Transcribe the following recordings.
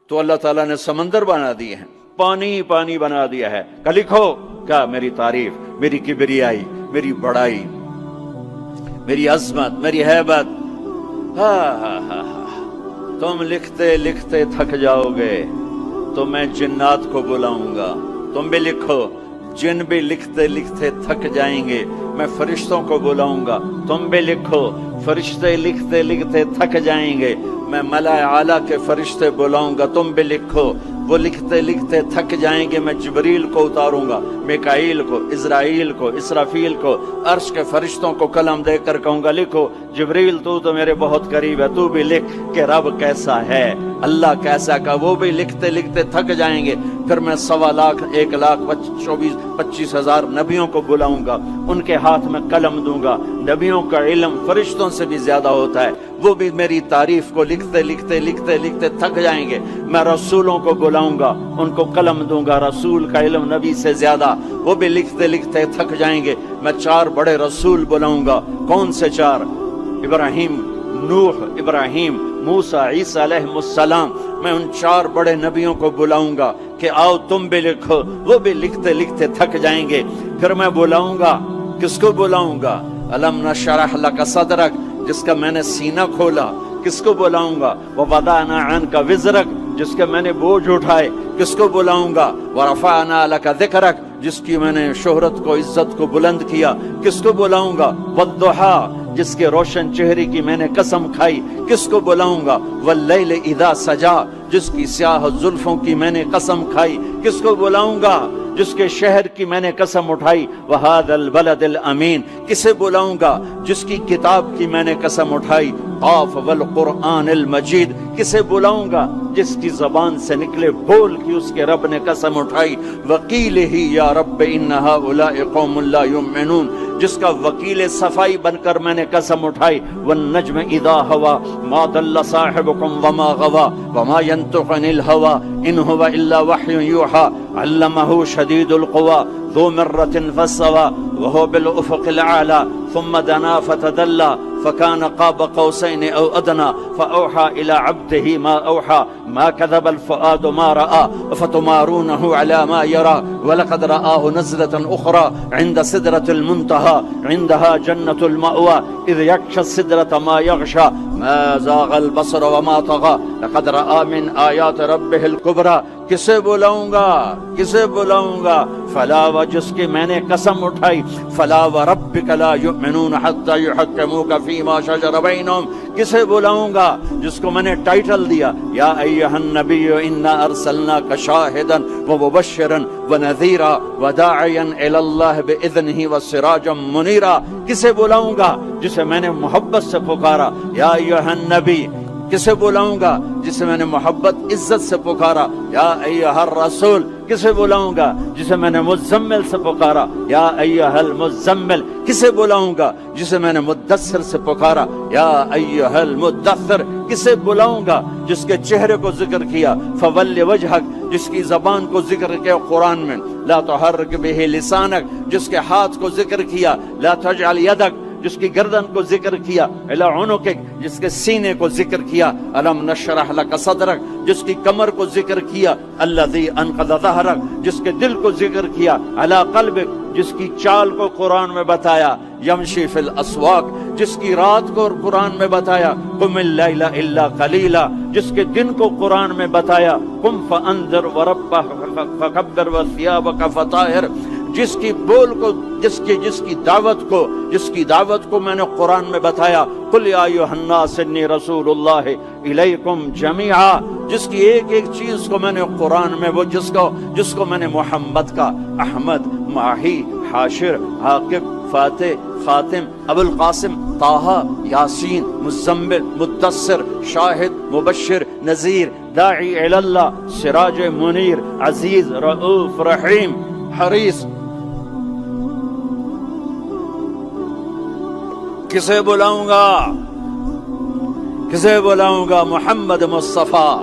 تو اللہ تعالیٰ نے سمندر بنا دیے ہیں، پانی پانی بنا دیا ہے کہ لکھو کیا میری تعریف، میری کبریائی، میری بڑائی، میری عظمت، میری ہیبت۔ تم لکھتے لکھتے تھک جاؤ گے تو میں جنات کو بلاؤں گا، تم بھی لکھو۔ جن بھی لکھتے لکھتے تھک جائیں گے، میں فرشتوں کو بلاؤں گا، تم بھی لکھو۔ فرشتے لکھتے لکھتے تھک جائیں گے، میں ملائے اعلیٰ کے فرشتے بلاؤں گا، تم بھی لکھو۔ وہ لکھتے لکھتے تھک جائیں گے، میں جبریل کو اتاروں گا، میکائیل کو، اسرائیل کو، اسرافیل کو، عرش کے فرشتوں کو قلم دے کر کہوں گا لکھو۔ جبریل تو میرے بہت قریب ہے، تو بھی لکھ کہ رب کیسا ہے، اللہ کیسا کا۔ وہ بھی لکھتے لکھتے تھک جائیں گے، پھر میں 1.25 لاکھ 1,24,25 ہزار نبیوں کو بلاؤں گا، ان کے ہاتھ میں قلم دوں گا۔ نبیوں کا علم فرشتوں سے بھی زیادہ ہوتا ہے، وہ بھی میری تعریف کو لکھتے لکھتے لکھتے لکھتے تھک جائیں گے۔ میں رسولوں کو بلاؤں گا، ان کو قلم دوں گا، رسول کا علم نبی سے زیادہ، وہ بھی لکھتے لکھتے تھک جائیں گے۔ میں 4 بڑے رسول بلاؤں گا۔ کون سے 4؟ ابراہیم، نوح، ابراہیم، موسیٰ، عیسیٰ علیہ السلام۔ میں ان 4 بڑے نبیوں کو بلاؤں گا کہ آؤ تم بھی لکھو، وہ بھی لکھتے لکھتے تھک جائیں گے۔ پھر میں بلاؤں گا، کس کو بلاؤں گا؟ الم نشرح لک صدرک، جس کا میں نے سینہ کھولا، کس کو بلاؤں گا؟ ووضعنا عنک وزرک، جس کے میں نے بوجھ اٹھائے، کس کو بلاؤں گا؟ ورفعنا لک ذکرک، جس کی میں نے شہرت کو، عزت کو بلند کیا، کس کو بلاؤں گا؟ والضحیٰ، جس کے روشن چہرے کی میں نے قسم کھائی، کس کو بلاؤں گا؟ واللیل اذا سجا، جس کی سیاہ زلفوں کی میں نے قسم کھائی، کس کو بلاؤں گا؟ جس کے شہر کی میں نے قسم اٹھائی۔ وہذا البلد الامین، کسے بلاؤں گا؟ جس کی کتاب کی میں نے قسم اٹھائی۔ قاف والقرآن المجید، کسے بلاؤں گا؟ جس کی زبان سے نکلے بول کی اس کے رب نے قسم اٹھائی۔ وقیلہ یا رب ان ہؤلاء قوم لا یؤمنون، جس کا وکیل صفائی بن کر میں نے قسم اٹھائی۔ والنجم اذا ہوا ما ضل صاحبکم وما غوا وما ينطق عن الہوا ان هو الا وحی یوحی علمہ شدید القوی ذو مرۃ فاستوی وهو بالافق الاعلی ثم دنا فتدلی فكان قاب قوسين أو أدنى فأوحى إلى عبده ما أوحى ما كذب الفؤاد ما رأى فتمارونه على ما يرى ولقد رآه نزلة أخرى عند سدرة المنتهى عندها جنة المأوى إذ يغشى السدرة ما يغشى ما زاغ البصر وما طغى لقد رأى من آيات ربه الكبرى۔ کسے بلاؤں گا؟ کسے بلاؤں گا؟ فلا، و جس کی میں نے قسم اٹھائی۔ فلا وربک لا یؤمنون حتی یحکموک فیما شجر بینہم، کسے بلاؤں گا؟ جس کو میں نے ٹائٹل دیا یا ایھا النبی انا ارسلناک شاہدا ومبشرا ونذیرا وداعیا الی اللہ باذنہ وسراجا منیرا، کسے بلاؤں گا؟ جسے میں نے محبت سے پکارا یا ایھا النبی۔ کسے بلاؤں گا؟ جسے میں نے محبت عزت سے پکارا یا ایھا الرسول۔ کسے بلاؤں گا؟ جسے میں نے مزمل سے پکارا یا ایھا المزمل۔ کسے بلاؤں گا؟ جسے میں نے مدثر سے پکارا یا ایھا المدثر۔ کسے بلاؤں گا؟ جس کے چہرے کو ذکر کیا فول وجہک، جس کی زبان کو ذکر کیا قرآن میں لا تحرک بہ لسانک، جس کے ہاتھ کو ذکر کیا لا تجعل یدک، جس کی گردن کو ذکر کیا الی عنقک، جس کے سینے کو ذکر کیا الم نشرح لک صدرک، جس کی کمر کو ذکر کیا الذی انقض ظہرک، جس کے دل کو ذکر کیا علی قلبک، جس کی چال کو قرآن میں بتایا یمشی فی الاسواق، جس کی رات کو قرآن میں بتایا قم اللیل الا قلیلا، جس کے دن کو قرآن میں بتایا قم فانذر وربک فکبر وثیابک فطہر، جس کی بول کو، جس کی دعوت کو میں نے قرآن میں بتایا قل یا ایھا الناس انی رسول اللہ الیکم جمیعا، جس کی ایک ایک چیز کو میں نے قرآن میں، وہ جس کو میں نے محمد کا احمد، ماہی، حاشر، عاقب، فاتح، خاتم، ابو القاسم، طٰہٰ، یاسین، مزمل، مدثر، شاہد، مبشر، نذیر، داعی الی اللہ، سراج منیر، عزیز، رؤوف، رحیم، حریص، کسے بلاؤں گا؟ کسے بلاؤں گا؟ محمد مصطفیٰ۔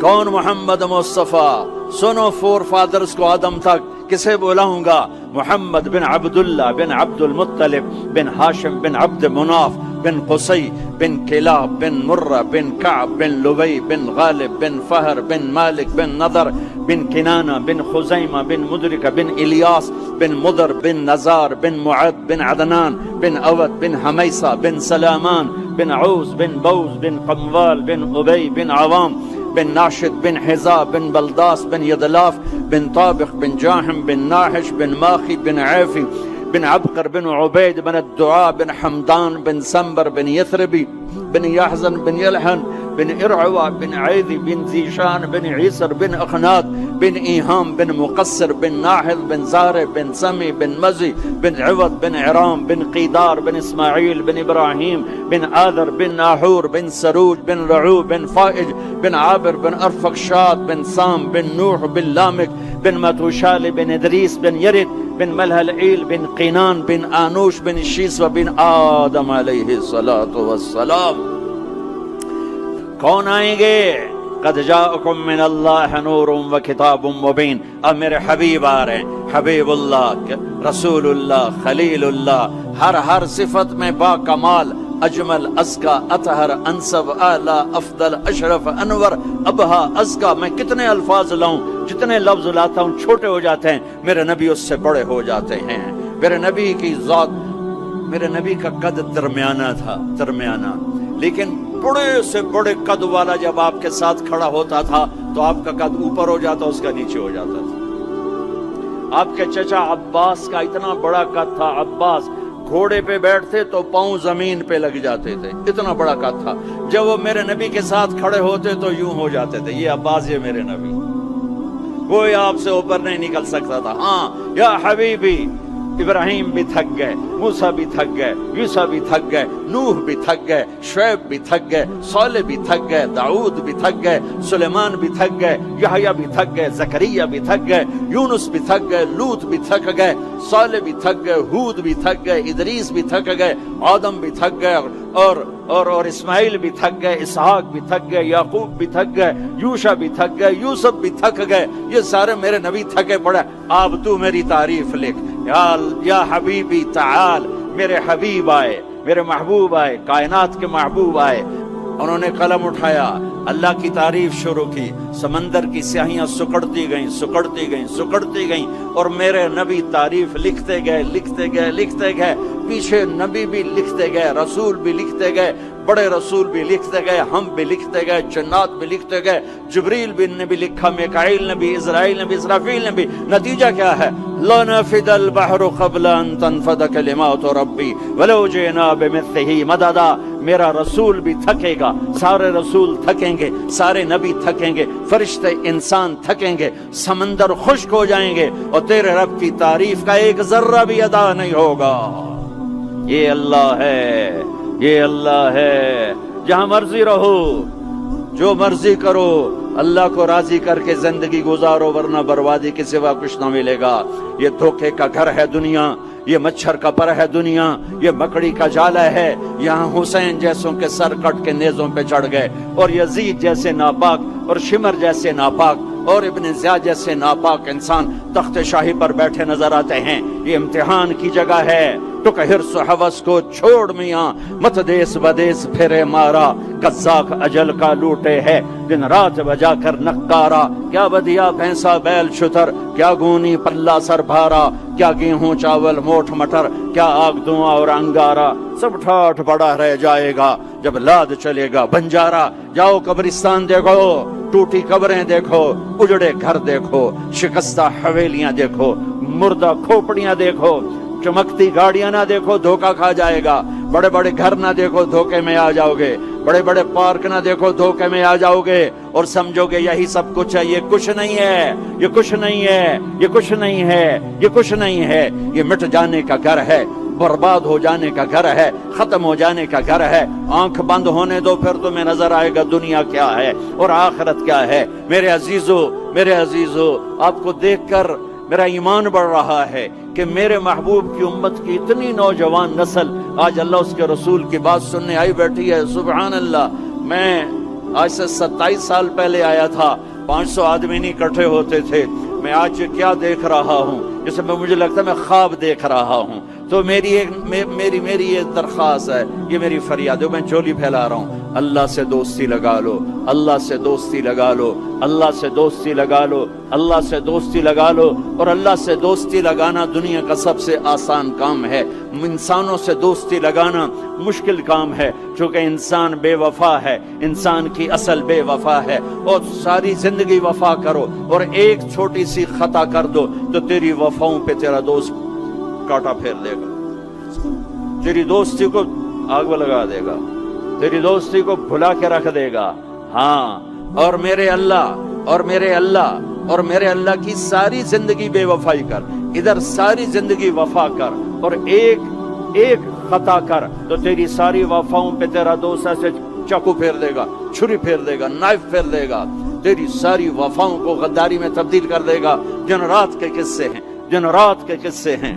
کون محمد مصطفیٰ؟ سنو فور فادرز کو آدم تک، کسے بلاؤں گا؟ محمد بن عبداللہ بن عبد المطلب بن ہاشم بن عبد مناف بن قصي بن كلاب بن مرة بن كعب بن لبي بن غالب بن فهر بن مالك بن نضر بن كنانة بن خزيمة بن مدركة بن إلياس بن مضر بن نزار بن معد بن عدنان بن أود بن حميصة بن سلامان بن عوز بن بوز بن قموال بن أبي بن عوام بن ناشد بن حزا بن بلداس بن يدلاف بن طابخ بن جاحم بن ناحش بن ماخي بن عافي بن عبقر بن عبيد بن الدعاء بن حمدان بن سنبر بن يثربي بن يحزن بن يلحن بن إرعوى بن عيذي بن زيشان بن عيسر بن أخنات بن إيهام بن مقصر بن ناحل بن زارع بن سمي بن مزي بن عوض بن عرام بن قيدار بن إسماعيل بن إبراهيم بن آذر بن ناحور بن سروج بن رعو بن فائج بن عابر بن أرفقشاد بن سام بن نوح بن لامك بن متوشال بن إدريس بن يرد بن ملهلعيل بن قينان بن آنوش بن الشيس وبن آدم علیہ الصلاة والسلام. کون آئیں گے؟ قد جاءکم من اللہ نور و کتاب مبین. اب میرے حبیب آ رہے ہیں، حبیب اللہ، رسول اللہ، خلیل اللہ، ہر صفت میں با کمال، اجمل، ازکا، اطہر، انسب، اعلی، افضل، اشرف، انور، ابہا، ازکا. میں کتنے الفاظ لاؤں، جتنے لفظ لاتا ہوں چھوٹے ہو جاتے ہیں، میرے نبی اس سے بڑے ہو جاتے ہیں. میرے نبی کی ذات، میرے نبی کا قد درمیانہ تھا، درمیانہ، لیکن بڑے سے بڑے قد والا جب آپ کے ساتھ کھڑا ہوتا تھا تو آپ کا قد اوپر ہو جاتا، اس کا نیچے ہو جاتا تھا. آپ کے چچا عباس کا اتنا بڑا قد تھا، عباس گھوڑے پہ بیٹھتے تو پاؤں زمین پہ لگ جاتے تھے، اتنا بڑا قد تھا. جب وہ میرے نبی کے ساتھ کھڑے ہوتے تو یوں ہو جاتے تھے. یہ عباس، یہ میرے نبی، کوئی آپ سے اوپر نہیں نکل سکتا تھا. ہاں یا حبیبی، ابراہیم بھی تھک گئے، موسیٰ بھی تھک گئے، یوسف بھی تھک گئے، نوح بھی تھک گئے، شعیب بھی تھک گئے، صالح بھی تھک گئے، داؤد بھی تھک گئے، سلیمان بھی تھک گئے، یحییٰ بھی تھک گئے، زکریا بھی تھک گئے، یونس بھی تھک گئے، لوط بھی تھک گئے، صالح بھی تھک گئے، ہود بھی تھک گئے، ادریس بھی تھک گئے، آدم بھی تھک گئے، اور اسماعیل بھی تھک گئے، اسحاق بھی تھک گئے، یعقوب بھی تھک گئے، یوشع بھی تھک گئے، یوسف بھی تھک گئے. یہ سارے میرے نبی تھکے پڑے. اب تو میری تعریف لکھ. یا حبیبی تعال. میرے حبیب آئے، میرے محبوب آئے، کائنات کے محبوب آئے. انہوں نے قلم اٹھایا، اللہ کی تعریف شروع کی. سمندر کی سیاہیاں سکڑتی گئیں، سکڑتی گئیں، سکڑتی گئیں، اور میرے نبی تعریف لکھتے گئے، لکھتے گئے، لکھتے گئے. پیچھے نبی بھی لکھتے گئے، رسول بھی لکھتے گئے، بڑے رسول بھی لکھتے گئے، ہم بھی لکھتے گئے، جنات بھی لکھتے گئے، جبریل نے بھی لکھا، میکائیل نے بھی، اسرائیل نے بھی، اسرافیل نے بھی. نتیجہ کیا ہے؟ لا نفد البحر قبل ان تنفد کلمات ربی ولو جئنا بمثلہ مددا. میرا رسول بھی تھکے گا، سارے رسول تھکیں گے، سارے نبی تھکیں گے، فرشتے انسان تھکیں گے، سمندر خشک ہو جائیں گے، اور تیرے رب کی تعریف کا ایک ذرہ بھی ادا نہیں ہوگا. یہ اللہ ہے، یہ اللہ ہے. جہاں مرضی رہو، جو مرضی کرو، اللہ کو راضی کر کے زندگی گزارو، ورنہ بربادی کے سوا کچھ نہ ملے گا. یہ دھوکے کا گھر ہے دنیا، یہ مچھر کا پر ہے دنیا، یہ مکڑی کا جالا ہے. یہاں حسین جیسوں کے سر کٹ کے نیزوں پہ چڑھ گئے، اور یزید جیسے ناپاک، اور شمر جیسے ناپاک، اور ابن زیاد جیسے ناپاک انسان تخت شاہی پر بیٹھے نظر آتے ہیں. یہ امتحان کی جگہ ہے. تو کہ حرص و حوث کو چھوڑ میاں، مت دیس بدیس پھرے مارا، قزاق اجل کا لوٹے ہے دن رات بجا کر نقارا. کیا بدیا بھینسا بیل شتر، کیا گونی پلہ سر بھارا، کیا گیہوں چاول موٹھ مٹر، کیا آگ دھواں اور انگارا. سب ٹھاٹھ پڑا رہ جائے گا جب لاد چلے گا بنجارا. جاؤ قبرستان دیکھو، ٹوٹی قبریں دیکھو، اجڑے گھر دیکھو، شکستہ حویلیاں دیکھو، مردہ کھوپڑیاں دیکھو، چمکتی گاڑیاں نہ دیکھو، دھوکہ کھا جائے گا. بڑے بڑے گھر نہ دیکھو، دھوکے میں آ جاؤ گے. بڑے بڑے پارک نہ دیکھو، دھوکے میں آ جاؤ گے، اور سمجھو گے یہی سب کچھ ہے. یہ کچھ نہیں ہے، یہ کچھ نہیں ہے، یہ کچھ نہیں ہے، یہ کچھ نہیں ہے. یہ مٹ جانے کا گھر ہے، برباد ہو جانے کا گھر ہے، ختم ہو جانے کا گھر ہے. آنکھ بند ہونے دو، پھر تمہیں نظر آئے گا دنیا کیا ہے اور آخرت کیا ہے. میرے عزیزو، میرے عزیزو، آپ کو دیکھ کر میرا ایمان بڑھ رہا ہے کہ میرے محبوب کی امت کی اتنی نوجوان نسل آج اللہ اس کے رسول کی بات سننے آئی بیٹھی ہے. سبحان اللہ. میں آج سے 27 سال پہلے آیا تھا، 500 آدمی نہیں اکٹھے ہوتے تھے. میں آج کیا دیکھ رہا ہوں، جسے میں مجھے لگتا ہے میں خواب دیکھ رہا ہوں. تو میری یہ درخواست ہے، یہ میری فریاد ہے، میں جولی پھیلا رہا ہوں، اللہ سے دوستی لگا لو، اللہ سے دوستی لگا لو، اللہ سے دوستی لگا لو، اللہ سے دوستی لگا لو۔ اور اللہ سے دوستی لگانا دنیا کا سب سے آسان کام ہے، انسانوں سے دوستی لگانا مشکل کام ہے، چونکہ انسان بے وفا ہے، انسان کی اصل بے وفا ہے۔ اور ساری زندگی وفا کرو اور ایک چھوٹی سی خطا کر دو تو تیری وفاؤں پہ تیرا دوست کاٹا پھیر دے گا، تیری دوستی کو آگ لگا دے گا، تیری دوستی کو بھلا کے رکھ دے گا۔ ہاں، اور میرے اللہ کی ساری زندگی بے وفائی کر، ادھر ساری زندگی وفا کر، اور ایک خطا کر تو تیری ساری وفاؤں پہ تیرا دوست ایسے چاقو پھیر دے گا، چھری پھیر دے گا، نائف پھیر دے گا، تیری ساری وفاؤں کو غداری میں تبدیل کر دے گا۔ دن رات کے قصے ہیں، دن رات کے قصے ہیں۔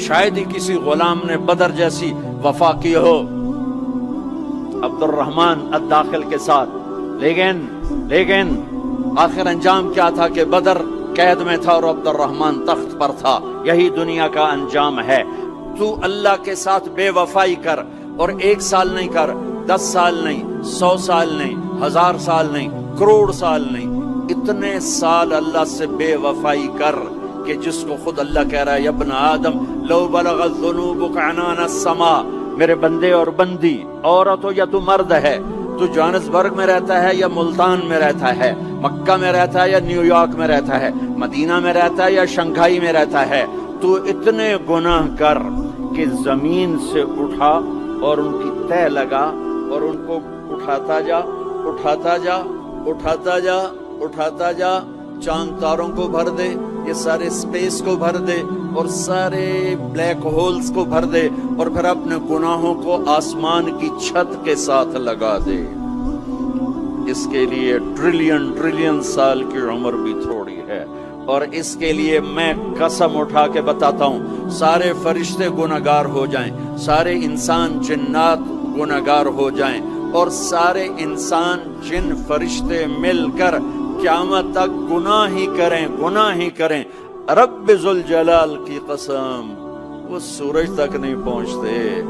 شاید ہی کسی غلام نے بدر جیسی وفا کی ہو عبد الرحمن الداخل کے ساتھ، لیکن آخر انجام کیا تھا کہ بدر قید میں تھا اور عبد الرحمن تخت پر تھا۔ یہی دنیا کا انجام ہے۔ تو اللہ کے ساتھ بے وفائی کر، اور 1 سال نہیں کر، 10 سال نہیں، 100 سال نہیں، 1000 سال نہیں، کروڑ سال نہیں، اتنے سال اللہ سے بے وفائی کر کہ جس کو خود اللہ کہہ رہا ہے، یا ابن آدم لو بلغت ذنوبک عنان السماء، میرے بندے اور بندی، عورت ہو یا تو مرد ہے، تو جوہانسبرگ میں رہتا ہے یا ملتان میں رہتا ہے، مکہ میں رہتا ہے یا نیو یارک میں رہتا ہے، مدینہ میں رہتا ہے یا شنگھائی میں رہتا ہے، تو اتنے گناہ کر کہ زمین سے اٹھا اور ان کی تہ لگا اور ان کو اٹھاتا جا، اٹھاتا جا، اٹھاتا جا، اٹھاتا جا، چاند تاروں کو بھر دے، یہ سارے سپیس کو بھر دے اور سارے بلیک ہولز کو بھر دے، اور پھر اپنے گناہوں کو آسمان کی چھت کے ساتھ لگا دے۔ اس کے لیے ٹریلین سال کی عمر بھی تھوڑی ہے، اور اس کے لیے میں قسم اٹھا کے بتاتا ہوں، سارے فرشتے گناہگار ہو جائیں، سارے انسان جنات گناہگار ہو جائیں، اور سارے انسان جن فرشتے مل کر قیامت تک گناہ ہی کریں، رب ذوالجلال کی قسم وہ سورج تک نہیں پہنچتے،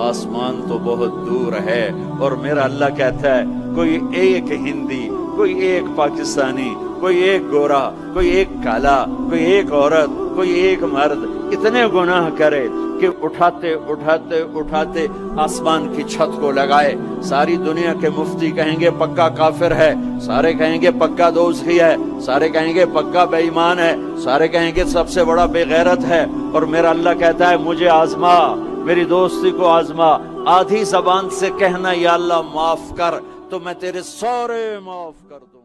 آسمان تو بہت دور ہے۔ اور میرا اللہ کہتا ہے، کوئی ایک ہندی، کوئی ایک پاکستانی، کوئی ایک گورا، کوئی ایک کالا، کوئی ایک عورت، کوئی ایک مرد اتنے گناہ کرے کہ اٹھاتے آسمان کی چھت کو لگائے، ساری دنیا کے مفتی کہیں گے پکا کافر ہے، سارے کہیں گے پکا دوزخی ہے، سارے کہیں گے پکا بے ایمان ہے، سارے کہیں گے سب سے بڑا بے غیرت ہے، اور میرا اللہ کہتا ہے مجھے آزما، میری دوستی کو آزما، آدھی زبان سے کہنا یا اللہ معاف کر، تو میں تیرے سارے معاف کر دوں۔